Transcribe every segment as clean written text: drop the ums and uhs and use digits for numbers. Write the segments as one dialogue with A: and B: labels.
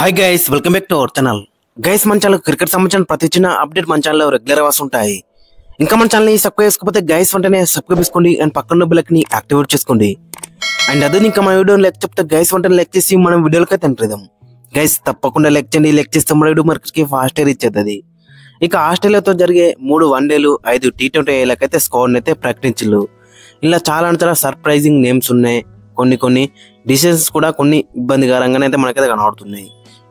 A: Hi guys, welcome back to our channel. Guys, మన channel cricket సంబంధించిన ప్రతి చిన్న అప్డేట్ మన ఛానల్లో రెగ్యులర్ గా వస్తుంటాయి. ఇంకా మన ఛానల్ ని సబ్స్క్రైబ్ చేసుకోకపోతే గైస్ వెంటనే సబ్స్క్రైబ్ చేసుకోండి అండ్ పక్కన బెల్ ని యాక్టివేట్ చేసుకోండి. అండ్ అదే ఇంకా మన వీడియో లైక్ చెప్తే గైస్ వెంటనే లైక్ చేసి మనం వీడియోలకి అయితే ఎంట్రీదాం. గైస్ తప్పకుండా లైక్ చేయండి. లైక్ చేస్తే మన వీడియో మనకి ఫాస్ట్ రీచ్ అవుతుంది. ఇక ఆస్ట్రేలియాతో జరిగే 3 వన్డేలు 5 T20 స్కోర్ అయితే ప్రకటించారు. ఇలా చాలా సర్ప్రైజింగ్ నేమ్స్ ఉన్నాయి. కొన్ని డిసిషన్స్ కూడా కొన్ని ఇబ్బందికరంగానే అయితే మనకైతే కనబడుతున్నాయి.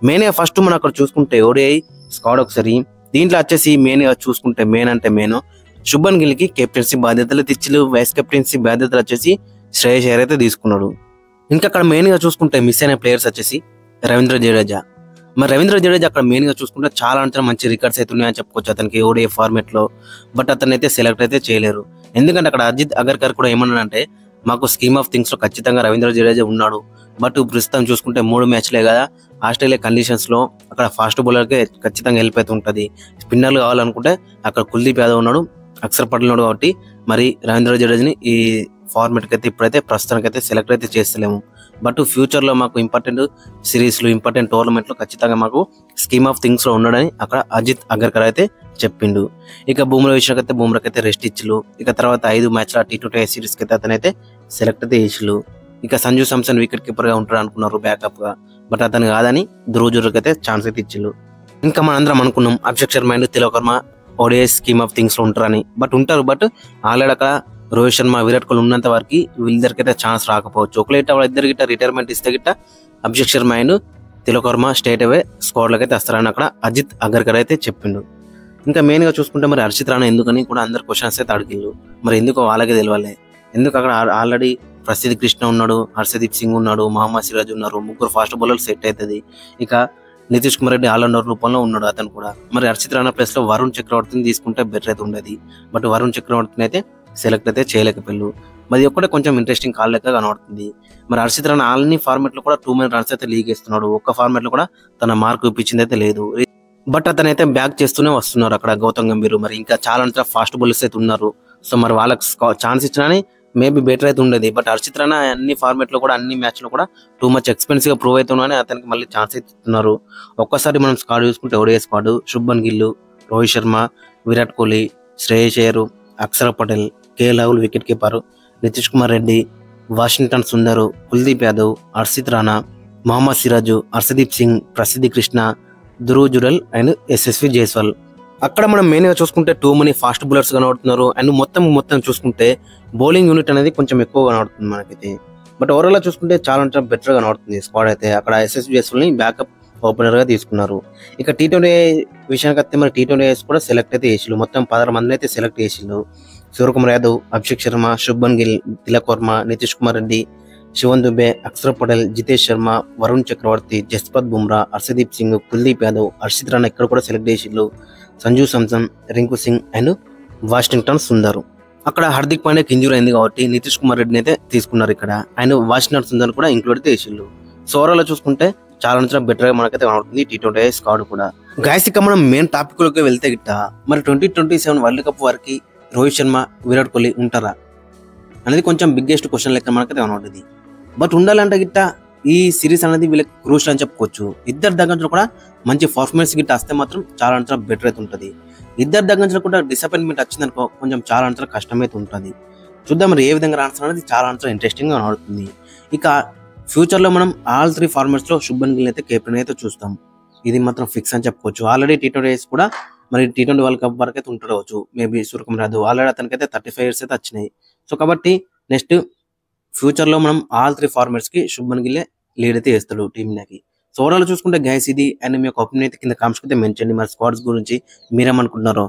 A: మెయిన్ గా ఫస్ట్ మనం అక్కడ చూసుకుంటే ఓడిఐ స్క్వాడ్ ఒకసారి దీంట్లో వచ్చేసి మెయిన్ గా చూసుకుంటే మెయిన్ శుభన్ గిల్ కి కెప్టెన్సీ బాధ్యతలు తెచ్చిలు, వైస్ కెప్టెన్సీ బాధ్యతలు వచ్చేసి శ్రేయస్ అయ్యర్ అయితే తీసుకున్నాడు. ఇంకా అక్కడ మెయిన్ గా చూసుకుంటే మిస్ అయిన ప్లేయర్స్ వచ్చేసి రవీంద్ర జడేజా. మరి రవీంద్ర జడేజా అక్కడ మెయిన్ గా చూసుకుంటే చాలా మంచి రికార్డ్స్ అయితే ఉన్నాయని చెప్పుకోవచ్చు అతనికి ఓడిఐ ఫార్మేట్ లో. బట్ అతను అయితే సెలెక్ట్ అయితే చేయలేరు. ఎందుకంటే అక్కడ అజిత్ అగర్కర్ కూడా ఏమన్నాడంటే మాకు స్కీమ్ ఆఫ్ థింగ్స్ లో ఖచ్చితంగా రవీంద్ర జడేజా ఉన్నాడు. బట్ ప్రస్తుతం చూసుకుంటే 3 మ్యాచ్లే కదా, ఆస్ట్రేలియా కండిషన్స్ లో అక్కడ ఫాస్ట్ బౌలర్ కే ఖచ్చితంగా హెల్ప్ అయితే ఉంటుంది. స్పిన్నర్లు కావాలనుకుంటే అక్కడ కుల్దీప్ యాదవ్ ఉన్నాడు, అక్షర్ పటేల్ ఉన్నాడు. కాబట్టి మరి రవీంద్ర జడేజాని ఈ ఫార్మేట్ కి అయితే ఇప్పుడైతే ప్రస్తుతానికి అయితే సెలెక్ట్ అయితే చేస్తలేము. బట్ ఫ్యూచర్ లో మాకు ఇంపార్టెంట్ సిరీస్ లో ఇంపార్టెంట్ టోర్నమెంట్ లో ఖచ్చితంగా మాకు స్కీమ్ ఆఫ్ థింగ్స్ లో ఉన్నాడని అక్కడ అజిత్ అగర్కర్ అయితే చెప్పిండు. ఇక బుమ్రా విషయానికి అయితే బుమ్రాకి అయితే రెస్ట్ ఇచ్చిలు. ఇక తర్వాత 5 మ్యాచ్ల T20 సిరీస్ కి అయితే అతనైతే సెలెక్ట్ అయితే చేసిలు. ఇక సంజు సామ్సన్ వికెట్ కీపర్ గా ఉంటాడు అనుకున్నారు బ్యాకప్ గా, బట్ అతను కాదని ధ్రువ్ జురేల్ అయితే ఛాన్స్ అయితే ఇచ్చిలు. ఇంకా మనందరం అనుకున్నాం Abhishek Sharma and Tilak Varma ODI scheme of things లో ఉంటారని. బట్ ఉంటారు, బట్ ఆల్రెడీ అక్కడ రోహిత్ శర్మ విరాట్ కోహ్లీ ఉన్నంత వరకు వీళ్ళిద్దరికి అయితే ఛాన్స్ రాకపోవచ్చు. ఒకలేట వాళ్ళిద్దరు గిట్ట రిటైర్మెంట్ ఇస్తే గిట్ట Abhishek Sharma and Tilak Varma straight away squad లోకి అయితే వస్తారని అక్కడ అజిత్ అగర్కర్ అయితే చెప్పిండు. ఇంకా మెయిన్ గా చూసుకుంటే మరి హర్షిత్ రాణా ఎందుకని కూడా అందరు క్వశ్చన్స్ అయితే అడిగిళ్ళు. మరి ఎందుకు వాళ్ళకే తెలియాలి. ఎందుకు అక్కడ ఆల్రెడీ ప్రసిద్ధ్ కృష్ణ ఉన్నాడు, హర్షదీప్ సింగ్ ఉన్నాడు, మహమ్మద్ సిరాజ్ ఉన్నారు, 3 ఫాస్ట్ బౌలర్ సెట్ అవుతుంది. ఇక నితీష్ కుమార్ రెడ్డి ఆల్రౌండర్ రూపంలో ఉన్నాడు అతను కూడా. మరి హర్షిత్ రాణా ప్లేస్ లో వరుణ్ చక్రవర్తిని తీసుకుంటే బెటర్ అయితే ఉండేది. బట్ వరుణ్ చక్రవర్తిని అయితే సెలెక్ట్ అయితే చేయలేకపోయారు. మరి ఒక్కటే కొంచెం ఇంట్రెస్టింగ్ కాల్ లెక్క కనబడుతుంది. మరి హర్షిత్ రాణా అన్ని ఫార్మాట్ లో కూడా 2 మిలియన్ రన్స్ అయితే లీగ్ ఇస్తున్నాడు. ఒక్క ఫార్మాట్ లో కూడా తన మార్క్ ఇప్పించింది అయితే లేదు. బట్ అతనైతే బ్యాక్ చేస్తూనే వస్తున్నారు అక్కడ గౌతమ్ గంభీర్. మరి ఇంకా చాలా ఫాస్ట్ బౌలర్స్ అయితే ఉన్నారు. సో మరి వాళ్ళకి ఛాన్స్ ఇచ్చినా మేబీ బెటర్ అయితే ఉండేది. బట్ హర్షిత్ రాణా అన్ని ఫార్మాట్ లో కూడా అన్ని మ్యాచ్ లో కూడా టూ మచ్ ఎక్స్పెన్సివ్ గా ప్రూవ్ అవుతున్నాయని అతనికి మళ్ళీ ఛాన్స్ అయితే ఇస్తున్నారు. ఒక్కసారి మనం స్క్వాడ్ చూసుకుంటే ODI squad Shubman Gill, Rohit Sharma, Virat Kohli, Shreyas Iyer, Axar Patel, K Rahul wicket keeper, Nitish Kumar Reddy, Washington Sundar, Kuldeep Yadav, Harshit Rana, Mohammed Siraj, Arshdeep Singh, Prasidh Krishna, Dhruv Jurel and Yashasvi Jaiswal. అక్కడ మనం మెయిన్ గా చూసుకుంటే 2 మనీ ఫాస్ట్ బౌలర్స్ కనబడుతున్నారు. అండ్ మొత్తం చూసుకుంటే బౌలింగ్ యూనిట్ అనేది కొంచెం ఎక్కువ కనబడుతుంది మనకైతే. బట్ ఓవరాల్ చూసుకుంటే చాలా బెటర్ గా కనబడుతుంది స్క్వాడ్ అయితే. అక్కడ యశస్వి జైస్వాల్ ని బ్యాకప్ ఓపెనర్ గా తీసుకున్నారు. ఇక T20 విషయానికి వస్తే మరి T20 కూడా సెలెక్ట్ అయితే చేసిళ్ళు. మొత్తం 16 మందిని అయితే సెలెక్ట్ చేసిళ్ళు. సూర్యకుమార్ యాదవ్, అభిషేక్ శర్మ, శుభన్ గిల్, తిలక్ వర్మ, నితీష్ కుమార్ రెడ్డి, శివన్ దుబే, అక్షర్ పటేల్, జితేష్ శర్మ, వరుణ్ చక్రవర్తి, జస్ప్రీత్ బుమ్రా, హర్షదీప్ సింగ్, కుల్దీప్ యాదవ్, హర్షిత్ రాణా ఇక్కడ కూడా సెలెక్ట్ చేసిళ్ళు. సంజు సామ్సన్, రింకు సింగ్ అండ్ వాషింగ్టన్ సుందర్. అక్కడ హార్దిక్ పాండ్యాకి ఇంజూరీ అయింది కాబట్టి నితీష్ కుమార్ రెడ్డిని అయితే తీసుకున్నారు ఇక్కడ. అండ్ వాషింగ్టన్ సుందర్ కూడా ఇంక్లూడ్ చేసిళ్ళు. సో ఓవరాల్ చూసుకుంటే చాలా బెటర్ గా మనకైతే కనబడుతుంది T20 స్క్వాడ్ కూడా. గైస్, ఇక మనం మెయిన్ టాపిక్ లోకి వెళ్తే గిట్ట మరి 2027 వరల్డ్ కప్ వరకు రోహిత్ శర్మ, విరాట్ కోహ్లీ ఉంటారా అనేది కొంచెం బిగ్గెస్ట్ క్వశ్చన్ లెక్క మనకైతే కనబడుతుంది. బట్ ఉండాలంటే గిట్ట ఈ సిరీస్ అనేది వీళ్ళకి క్రూషియల్ అని చెప్పుకోవచ్చు. ఇద్దరు దగ్గర కూడా మంచి పర్ఫార్మెన్స్ గిట్ట వస్తే మాత్రం చాలా బెటర్ అయితే ఉంటుంది. ఇద్దరు దగ్గర కూడా డిసప్పాయింట్మెంట్ వచ్చిందనుకో కొంచెం చాలా కష్టమైతే ఉంటుంది. చూద్దాం మరి ఏ విధంగా రాణిస్తారు అనేది చాలా ఇంట్రెస్టింగ్ గా కనబడుతుంది. ఇక ఫ్యూచర్ లో మనం ఆల్ 3 ఫార్మాట్స్ లో శుభన్ గిల్ అయితే కెప్టెన్ అయితే చూస్తాం. ఇది మాత్రం ఫిక్స్ అని చెప్పుకోవచ్చు. ఆల్రెడీ T20 కూడా మరి T20 వరల్డ్ కప్ వరకు అయితే ఉంటుండవచ్చు. మేబీ సూర్యకుమార్ యాదవ్ ఆల్రెడీ అతనికైతే 35 years అయితే వచ్చినాయి. సో కాబట్టి నెక్స్ట్ ఫ్యూచర్ లో మనం ఆల్ 3 ఫార్మాట్స్ కి శుభన్ గిల్ లీడ్ అయితే చేస్తాడు టీంకి. సో ఓవరాల్ చూసుకుంటే గైస్ ఇది. అండ్ మీ యొక్క ఒపీనియన్ అయితే కింద కామెంట్స్ అయితే మెన్షన్ చేయండి. మరి స్క్వాడ్స్ గురించి మీరేమనుకుంటున్నారో.